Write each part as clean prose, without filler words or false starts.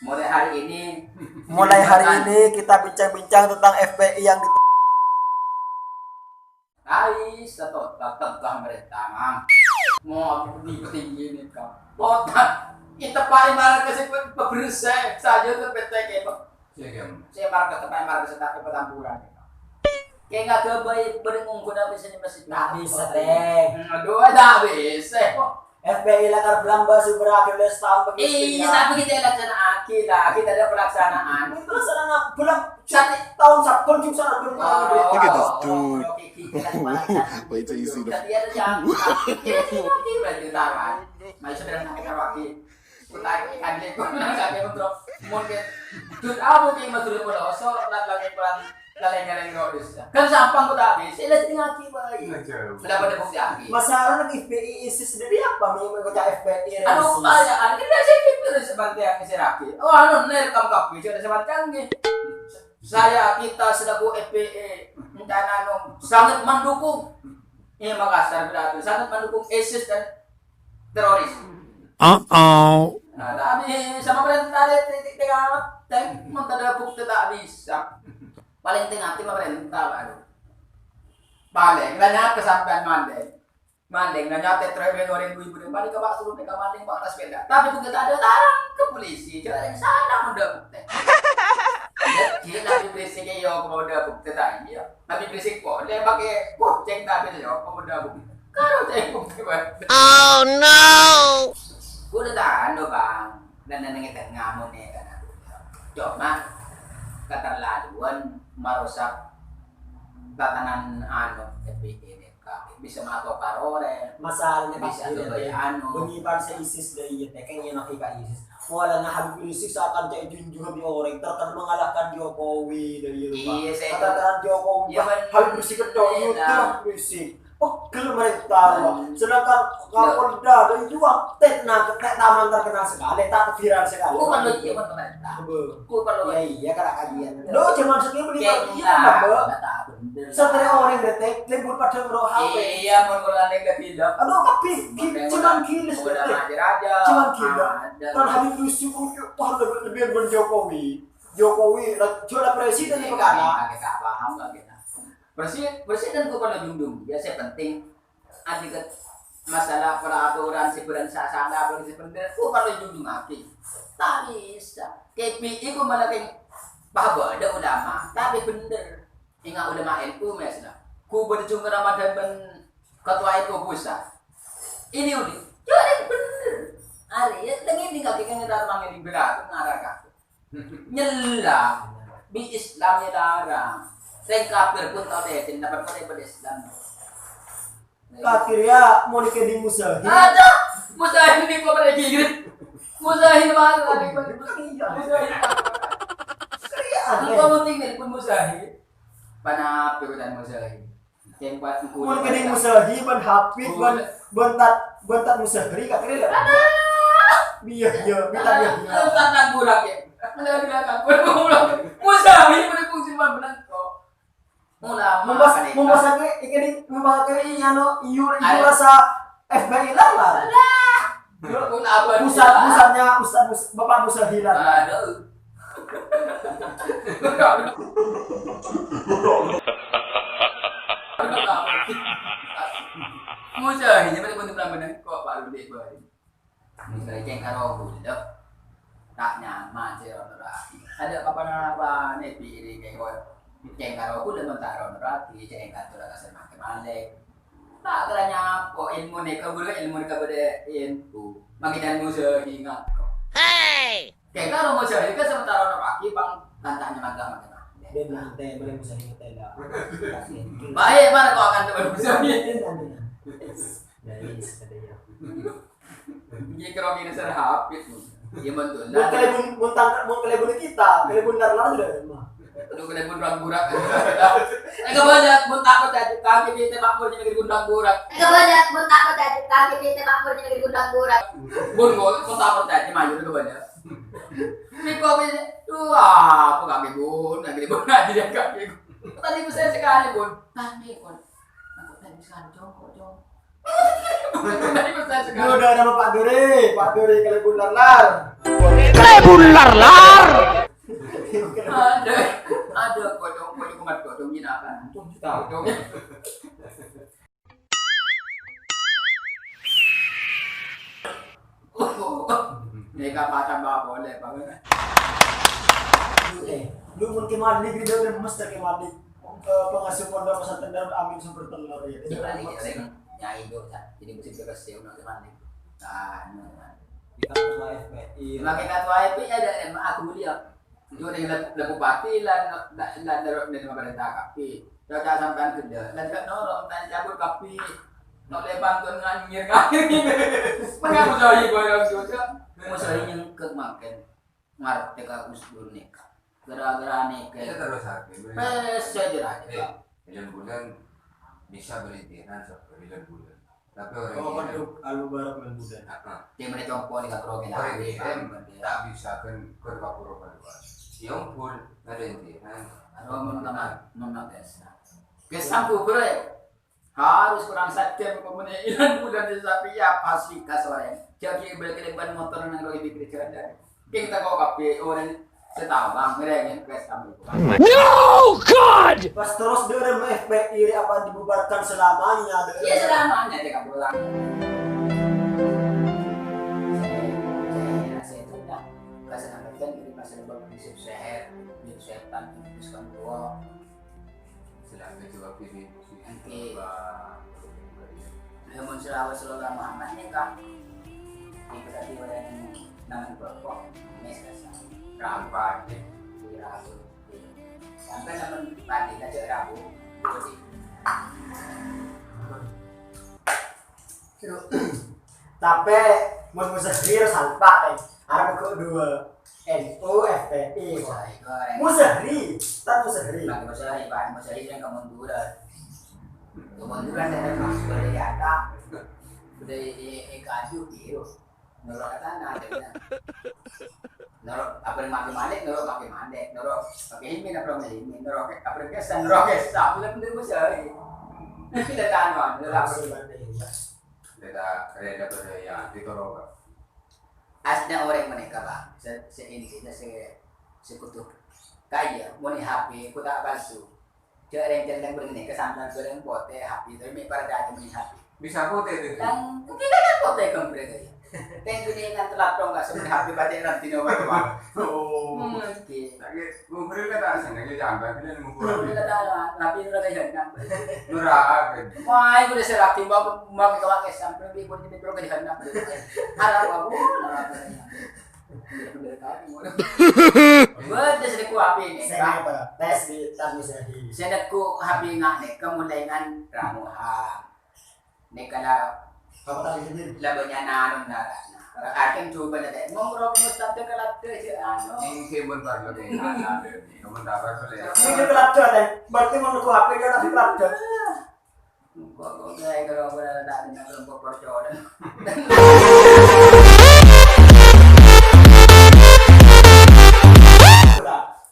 Mulai hari ini kita bincang-bincang tentang FPI yang di Guys, tetap pemerintah mang. Mau petinggi ini kau. Otak kita paling marah ke pebersih saja tuh PT kayak saya marah ke tempat marah ke setak petamburan. Kayak nggak kebaik berengung guna bisa di masjid. nggak bisa deh. Aduh, ada bisa. FPI lakar belamba berakhir setahun Iya, tapi kita laksana kita ada pelaksanaan. Pelaksanaan bulan tahun sabun juga belum Look at this dude. Wait till you see the. Tadi ada yang berarti taran. Masih sedang naik kawaki. Kita ikan leko nang kaki untuk mungkin. Jut abu ki masuk pulau so lagi pelan laleng-laleng rodus. Kan sampang ko habis. Sila tingaki ba. Sudah pada bukti aki. Masalah ng FPI ISIS sendiri apa may ko sa FPI rin. Ano kaya kan kita sakit terus seperti yang Siraki. Oh anu nerekam kapi sudah seperti saya kita selaku FPI dan sangat mendukung Makassar berarti sangat mendukung ISIS dan teroris. Nah, tapi sama pemerintah ada titik tengah, mentada bukti tak bisa. Paling tengah tim pemerintah baru. Paling nanya kesampaian mandeng nanya tetrebe goreng ibu dan balik ke pak suruh mereka mandeng pak atas sepeda. Tapi bukti tak ada tarang ke polisi, jangan sana mudah bukti. Jadi nabi berisik yo pemuda bukti tadi ya. Nabi berisik kok dia pakai cek nabi yo pemuda bukti. Kalau cek bukti banget. Oh no! Udah tahan bang, dan nengen ngamun nih kan. Cuma keterlaluan merusak tatanan FPI ini bisa mato parore. Masalahnya bisa kasi bunyipan sa ISIS dahil kayaknya nakika ISIS. Wala na habib ISIS akan cai junjung di orang terkan mengalahkan Jokowi dari Iya, saya katakan Jokowi. Iya, habib ISIS kedong itu ISIS. Pegel mereka sedangkan Kapolda dari juga taman terkenal sekali, tak viral sekali. Ku perlu dia pemerintah. Ku perlu. Iya karena kajian. Lo cuma segini beli iya setelah orang detek libur pada bro HP. Iya mau berani ke tidak. Aduh tapi cuman gila cuman gila. Kan habis Yusuf lebih Jokowi. Jokowi juara presiden di Pekana. Kita paham lah kita. Presiden ku perlu jundung. Biasa penting. Adik masalah peraturan sebulan sasana belum sebenarnya ku perlu jundung lagi. Tak bisa. KPI ku malaking bahwa ada ulama. Tapi bener. Ingat ulama NU mesna. Ku berjung ke Ramadan ben ketua itu pusat. Ini udah. Jadi bener. Ari ya lagi ini kaki kan kita mangin berat ngarah kaki. Nyelam. Di Islamnya larang. Seng kafir pun tahu deh, tidak dapat pada Islam. Akhirnya mau nikah di Musa. Ada Musahid ini kok pada gigit. Musahid mana lagi Musahid. Apa penting nih pun Musahid. Panap dan Musahid. Yang buat Mau nikah di Musa, ban Hafid, ban Musahri akhirnya. Ada. Biar dia. Tentang burak ya. Ada bilang aku Musahid pada fungsi benar kok. Membahas ini nyano iur rasa FBI lala. Pusatnya Ustaz Bapak Musa Hilal. Aduh. Musa ini pada pun benar kok Pak Ludi bari. Misalnya ceng karo budak. Tak nyaman sih orang ada apa nih pilih kayak ceng karo aku udah mentaro berarti ceng karo udah kasih makan malek tak keranya kok ilmu nih kau pada ilmu makin musuh ingat kok ceng karo musuh itu sementara berarti bang tantanya makan Dia nanti boleh Musa Hilal. baik mana kau akan teman musuh ini Dari sadaya. ini kira kira serhapit dia betul Mau kelebun kita, kelebun darlah sudah. Aduh kena gundang burak. Banyak mun takut aja kaki di tembak pun jadi gundang burak. Banyak mun takut aja kaki di tembak pun jadi gundang burak. Bun mun takut aja maju ke banyak. Ini kok ini apa kaki bun, kaki bun aja dia kaki. Tadi besar sekali bun. Tadi bun. Aku tadi sekali jongkok. Tadi saya Ini sekali. udah nama Pak Duri Kalebun Larlar. Ada kodong kumat kodong ini apa? Untung tahu dong. Ini kapatan bawa boleh banget. Lu mungkin mandi gitu dan mesti ke mandi. Pengasuh pondok pesantren Darul Amin Sumber Telur ya. Itu lagi nyai itu jadi musim terus ya udah mandi. Kita ketua FPI. Makin ketua FPI ada aku lihat. Juga dengan bupati lah dari pemerintah kapi. Jaga sampai kerja. Dan tak nolong dan cabut kapi. Nak lepas tu nganyir. Mengapa saya bayar juga? Musari yang kemakan ngarep teka usdur nikah. Gara-gara nikah. Itu terus hati. Saja aja. Bulan bisa berhentian sampai bulan. Tapi Oh, orang untuk Almubarak Melbudan. Dia mereka pun dekat rogen lagi. tak bisa kan kerapuro keluar. Yang pun berhentian. Kalau menang desa. Kesan kure harus kurang sakit kemudian bulan tapi ya pasti kasore. Jadi berkeleban motor nang lagi dipikir ada. Kita kau kape orang setahu bang mereka kesan itu. No, God! Pas terus dari FPI apa dibubarkan selamanya. Ya selamanya dia kan pulang. Saya sudah kasih nama kita jadi pasal bapak di sehat, di setan itu kan dua. Selama juga pilih Nanti namun Sulawesi Selatan Muhammad ni kan berarti orang nama berpok mesra rampai. Rabu sampai nama pagi aja Rabu Tapi mau musahir salpa Arab kedua NU FPI. Musahri, tak musahri. Bagi masalah yang kemunduran dari masuk dari ada dari kaju biru. Nurut kata ada. Nurut apa yang makin mandek, nurut makin mandek, nurut pakai ini apa yang ini, nurut apa yang kesan, nurut kesan, boleh bener musahir. Kita tahan, nurut. Kita reda pada yang ditoroka. Asna orang menikah bang, ini kita sekutu kaya, mau nih HP, aku tak palsu. Jangan yang begini, kesampean orang pote HP, tapi pada ada punya HP. Bisa foto itu. Yang kita kan pote komplek aja. Tentu ni kan telah dong nggak sebenarnya HP pada nanti nomor dua. Oh. Lagi ngumpulin kita sana lagi jamban, kita Belum ngumpulin. kita tahu, tapi udah kayak hendak. Nurah. Wah, itu udah seraki, mau kita sampai di pun kita perlu kayak hendak. Ada apa? Buat dari ku HP ini, Saya apa? Tes di musahri. saya ku HP nggak nih, kemudian ramuhan. Nih kalau Apa tadi ini? labannya nanon na, akan coba nanti. Ngomong mustahil kalau tu si ano. Ini kebun baru lagi. Kamu tak apa boleh. Ini kelabda deh. Berarti mau aku HP dia tapi kelabda. Kau gaya kalau berada di dalam percobaan.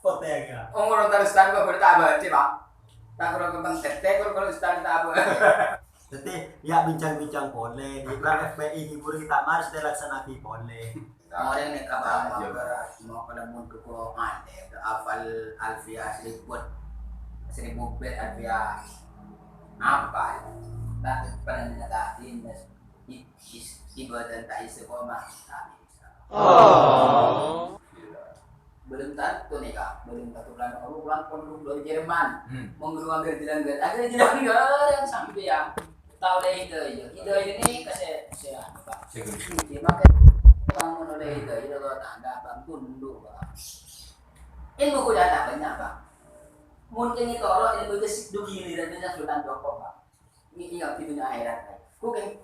Foto yang ya. Orang terus stand kau bertabar, sih bang. Tak kalau kembang tetek, kalau stand tabar. Jadi ya bincang-bincang boleh di bulan FPI hibur kita mari kita laksanakan boleh. Orang ni kabar mau kalau mundur kau ande, afal alfia seribu bet alfia apa? Tak pernah nadatin ibadah tak isi koma. Belum tentu nih kak, belum tentu pulang dari Jerman, mengeluarkan dari Jelanggar, akhirnya Jelanggar yang sampai ya. Tahu deh itu ini kasih saya pak. Jadi makan bangun oleh itu kalau tanda bangun dulu pak. Ilmu kuda tak banyak pak. Mungkin itu orang ilmu itu dugi dan tidak sultan Joko pak. Ini yang fitunya akhirat. Mungkin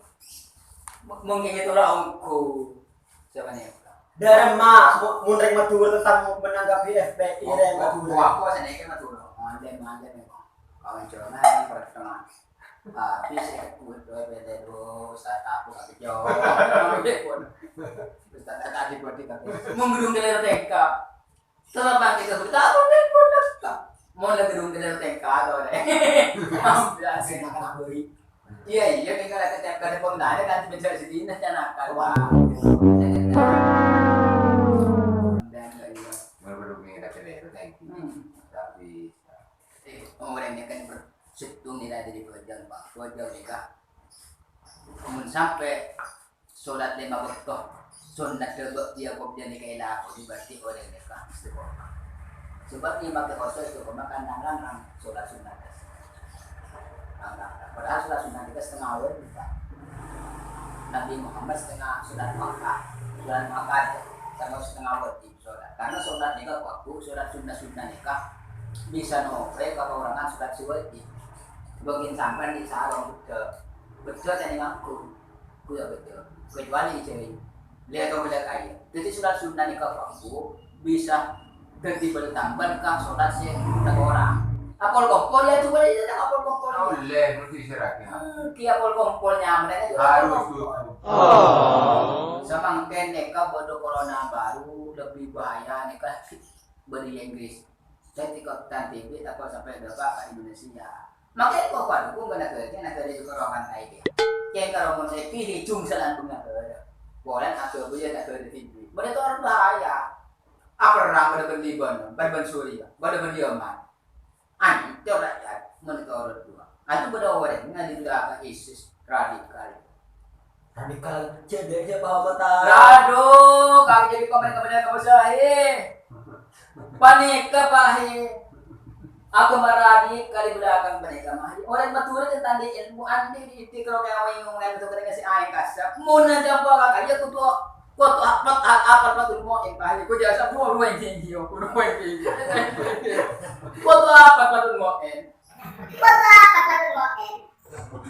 itu orang ku siapa nih? Dari mak munrek matur tentang menanggapi FPI dari matur. Aku senengnya matur. Manjen nih pak. Kawan curang yang pertama. Tapi saya buat beda dulu saat aku kasih jawab. Terus tadi buat kita menggedung gelar TK. Setelah bang kita bertahu deh pun mau gedung gelar TK atau deh. Biasa makan beri. Iya, tinggal setiap kali pemdanya kan bisa sedina nakal. Wah. Baru-baru ini ada kelihatan thank you. Tapi Orangnya kan bersitung nila di Bojang Pak. Bojang nikah. Mun sampai sholat 5 waktu, sunat debek dia kok jadi kaila aku dibati orang nikah istiqomah. Sebab dia pakai khusus itu makan lang sholat sunat. Padahal sholat sunat kita setengah awal kita. Nabi Muhammad sholat Makkah sama setengah awal di sholat. Karena sholat nikah waktu sholat sunat nikah bisa nopre kalau orangan sholat suwati. Bagian sampai di sarong betul tadi ngaku, ya betul. Kecuali cewek, lihat kau bela kaya. Jadi sholat sunat nikah waktu bisa bertambah kah sholat sih tak orang. Apol kompol ya coba aja tak apol kompol. boleh mesti istirahat. Ki apol kompolnya mereka juga Harus sama mungkin mereka bodoh corona baru lebih bahaya mereka beri Inggris. Jadi ikutan TV takut sampai berapa ke Indonesia. Makanya kok kan aku nak kerja juga orang lain. Yang kalau mau saya pilih cung selan punya kerja. Boleh aku boleh nak kerja TV. Mereka orang bahaya. Apa orang pada berliban, berban Suria, pada berdiaman. Ani itu rakyat mereka orang tua. Itu pada orang yang tidak ISIS radikal. Radikal cedek aja bawa mata. Aduh, kami jadi komen kamu saya. Panik pahi. Aku maradi kali belakang mereka mah. Orang matur tentang di ilmu andi di kalau kayak ngomongin itu kena si aing kasar. Mun nanti apa kakak ya kutu apa tuh mau yang pahi. Ku jasa mau lu yang tinggi, ku lu yang tinggi. Kutu apa tuh mau en.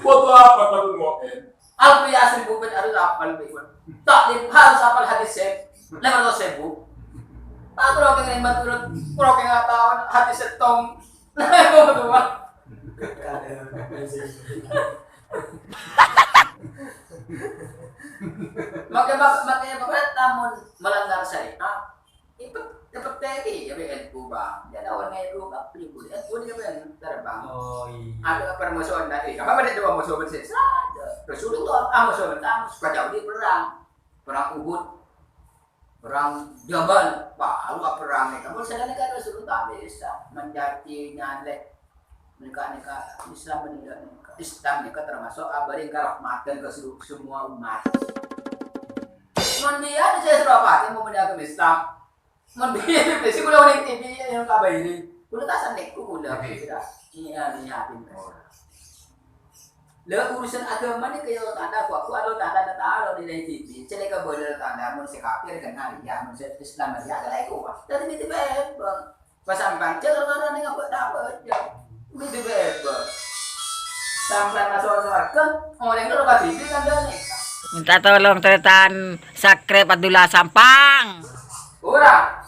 Kutu apa tuh mau en. Aku yasin bubet harus apal bikun. Tak harus apal hadis sep. Lepas itu sebu. Aku roke yang maturut, roke nggak tahu hati setong. Lepas itu mah. Makanya bapak tamun melanggar syariat. Itu dapat tadi ya BN Kuba. Jadi orang itu nggak beli beli. Itu dia BN terbang. Oh iya. Ada permusuhan dari. Apa ada dua musuh bersih? Rasulullah musuh bertang. Suka jauh di perang Uhud, perang Jabal. Pak, lu perang ini. Kamu sedang kan Rasulullah bisa menjadi nyalek. Mereka Islam meninggal. Islam mereka termasuk abadi rahmatan ke semua umat. Dia ada saya serapati mau menjaga Islam. Dia sih udah orang TV yang kabar ini. Udah tak sanek ku udah sudah. Iya nyiapin. Lah urusan agama ni kayak tanda aku ada tanda di TV. Cile ka boleh tanda mun si kafir kan hari ya mun Islam ya ada aku. Tadi itu bang. Pasampan cile orang ni ngapa dapat ya. Itu bebas. Sampai masuk surga, orang itu udah TV kan dah ni. Minta tolong tretan Sakre Padula Sampang. Ora.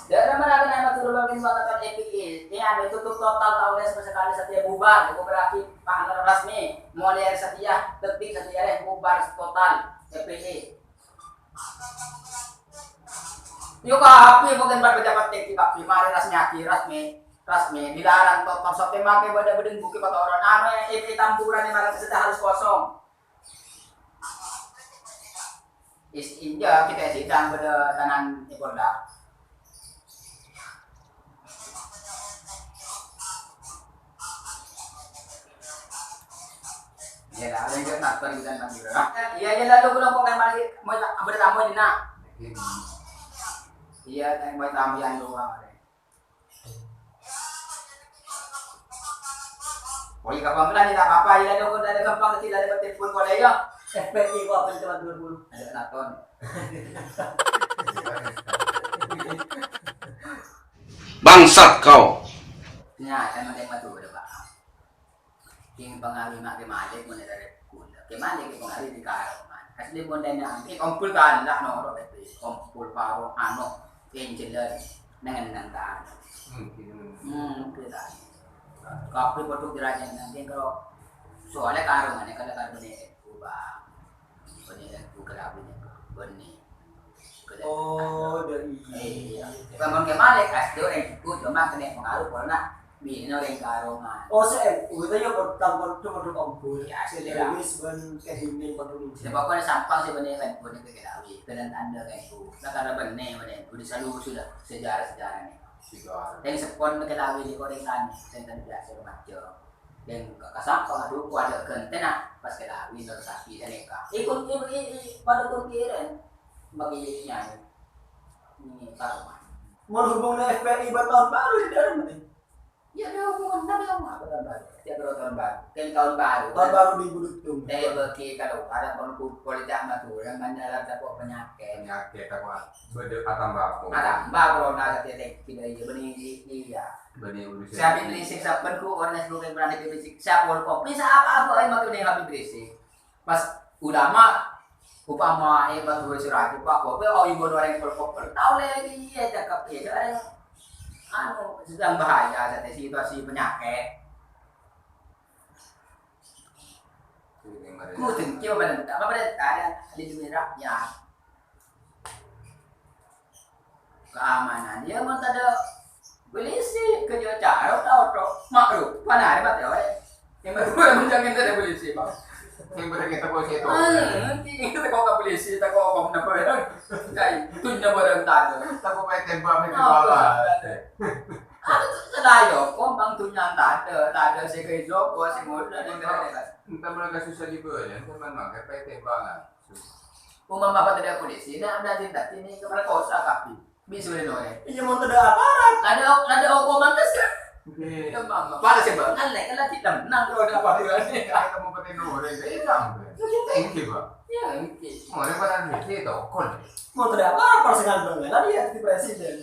Dari mana ada nama turun mengatakan EPI. Ini ada tutup total tahunnya sekali setiap bubar. Itu berarti pangalan resmi. Mulai setia, detik setia yang bubar total EPI. Yuk api mungkin berpejabat tinggi api. Mari resmi dilarang total sampai makai beda-beda bukit kata orang. Ano yang EPI tamburan yang malah sudah harus kosong. Inja kita sidang pada tangan Ibolda. Ya dah, ada yang nak pergi dan panggil. Iya, ya lalu belum kau kan balik mau bertamu di nak. Iya, yang mau tamu yang luar. Oh, iya kapal ni tak apa. Iya, lalu kau dah gampang kecil ada telefon kau lagi ya. FPI ko apa cuma 20. Ada naton. Bangsat kau. Ya, saya mau tu dah pak. Yang pengali mak kemalik mana dari kuda. Kemalik yang pengali di karo. Asli bondanya, kumpul kan lah no, kumpul baru ano, engineer dengan nangkaan. Kita. Kapi betul diraja nanti kalau soalnya karo mana kalau karo ni ubah. Benih kerabinya benih. Oh, dari Iya. Bangun kemalik asli orang ikut cuma kena pengaruh karena Bini na rin karongan. O sa uta yo pagtangkol tumo ko. Ya, sila. Service ban kahiming patulong. Sebab ko na sampang si Bani kan ko ni kailawi. Kanan tanda kay ko. Nakaraban na yun. Udah selalu sudah sejarah-sejarah ni. Yang sepon na kailawi di ko rin kan. Saya tadi biasa macam. Dan kasampang aduh ko ada kentena pas kailawi no sapi dan eka. Ikut pada ko kiren bagi nyanyi. Ini karuman. Mau hubung na FPI ba tahun baru di dalam ni? Ya ada hubungan apa tahun baru? Tiap tahun baru. Kan tahun baru. Tahun baru di Budutung. Saya bagi kalau ada politik matu yang banyak dapat penyakit. Penyakit apa? Beda atambako. Ada mbak corona ketika tidak beri iya. Beda urusan. Siapa berisik siapa ku orang sebelum berani berisik siapa kopi siapa apa yang makin yang habis berisik. Pas ulama upama batu surat pak kopi oh ibu orang yang berkopel tahu lagi ya cakap ya ada anu sedang bahaya ada situasi penyakit. Ku tengki apa pada ada di dunia rakyat keamanan dia mah ada polisi kerja cara tahu makruh mana ada mati orang yang betul menjaga ada polisi bang Yang benar kita polisi itu. kita kau ke polisi kita kau nak barang jadi tu nak barang tanda Kita kok main tembak di bawah. ada sedayo kau bang tu yang tanda sekejo kau semua dan yang ada Entah mereka susah dibayar, teman makan main tembakan. umam apa tidak polisi nak ada tindak ini kepada kau sakapi bisa boleh Iya mau ada aparat. ada hukuman tes ya mama pada sebab aneh kalau tidak menang kalau ada apa ini Kita mau pakai nomor ini, hitam. Tinggi pak. ya mungkin Mau lebaran ini itu, kon. Mau ada aparat personal banget. Tadi ya di presiden.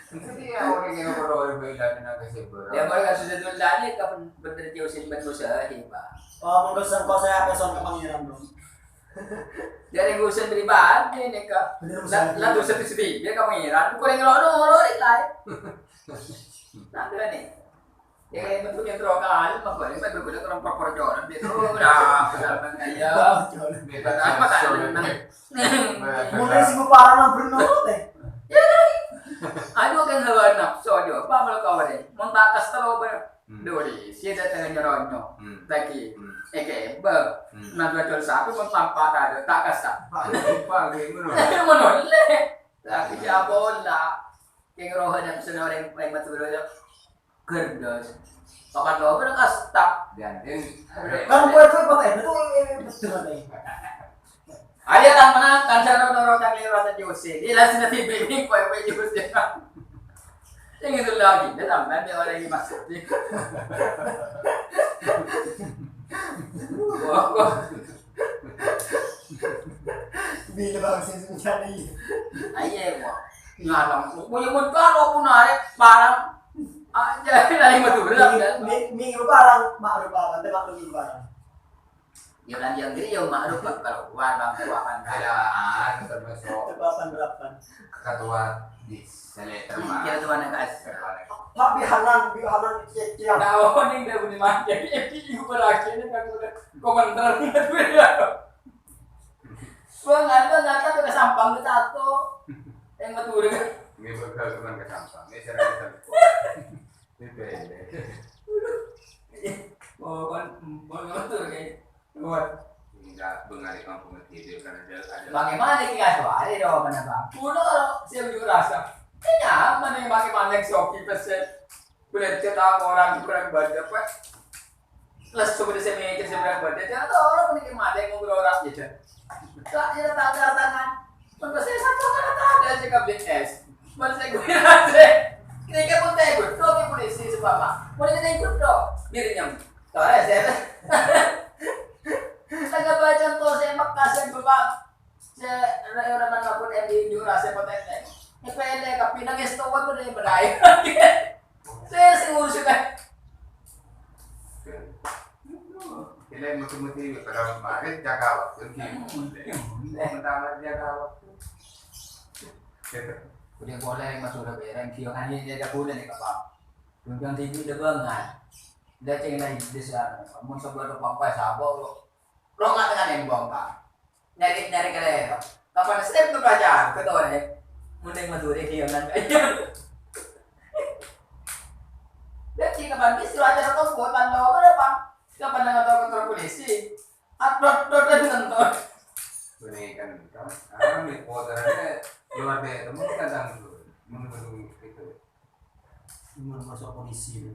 Jadi orang yang orang berbeda dengan kesebut. ya mereka sudah tulis kapan berterima kasih berusaha pak Oh, mau dosen kau saya peson ke pangeran dong. dari urusan pribadi nih kak lah dosen sendiri dia kamu ngiran bukan yang ngelono lah nanti nih ya kayak bentuk yang terokal mah boleh kan berguna orang proporsional dia tuh udah ya Beda apa kan Mulai si parah nang Bruno teh. aduh kan hawa nafsu aja apa malu kau deh mau tak kasih ber dori sih datang nyeronyo lagi ber nanti jual sapi mau tanpa ada tak kasih Pak, gimana? menoleh tapi siapa lah yang roh dan senang orang yang betul betul gerdos pakai lo mereka stuck Dan ini Kan gue itu betul nih. ada kan menang kan cara dorong tak lihat rata Jose dia langsung nanti bimbing kue Jose yang itu lagi dia tambah dia orang yang masuk Bila bang sih mencari. aye mo ngalang mo yung kalau pun ada barang aja lagi betul betul Minggu barang, makruf apa? Tebak minggu barang. ya kan yang gini yang maklum kalau keluar bang keluaran keadaan termasuk Tebakan berapa? ketua di Seleterma. kira tuan yang kasih Pak bihanan cek. tahu nih dia punya mah jadi itu berarti ini kan udah komentar dia bang ada tuh kesampang itu satu yang betul Ini bakal teman ke sampah. Ini serang kita. Ini beda. oh kan betul kayak buat Tidak bengali kampung itu karena ada. bagaimana kita soal itu mana bang udah saya juga rasa nyaman yang bagaimana Shopee peset boleh cetak orang kurang baca apa plus coba di sini seberang baca jangan tahu orang punya mata yang ngobrol orang gitu tak ada tangan untuk saya satu kata ada cakap BS masih gue aja ketika pun tegur tuh polisi sebab mau kita ikut dong dirinya tahu ya saya saya baca tuh saya makasih bapak saya orang mana pun yang di jurasi potensi PLE tapi nangis tuh waktu dia berdaya saya ngurus juga Kita mesti kalau kemarin jaga waktu mentawar jaga waktu. udah boleh masuk udah bereng kio kan ini ada bulan nih kapal yang tinggi udah banget dia cengin lagi di sana mau sebelah apa sabo lo nggak dengan yang bongkar nyari kalian kapan step tuh pelajar ketua nih mending masuk deh kio kan bagi suruh acara tersebut pandawa ke depan. Kapan dengan tahu kantor polisi? Atau nonton. Ini kan nih poterannya luar deh temen kadang tuh menunggu itu. Gimana masuk polisi?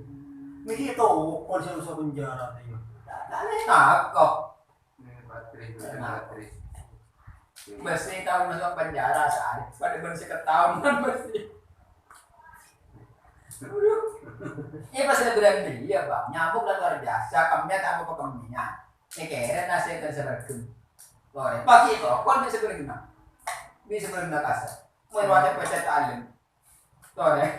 Mikir tahu polisi masuk penjara tadi. Takut. Ini baterai. Mesti tahu masuk penjara saat pada bersih ketahuan mesti. Ini pasti berani dia bang, nyamuk dan luar biasa, kaminya tak apa kaminya. Ini keren nasi terseragam. Boleh, pagi itu, kau bisa beri gimana? Bisa beri gimana kasar? Mau ada peserta alim. Boleh.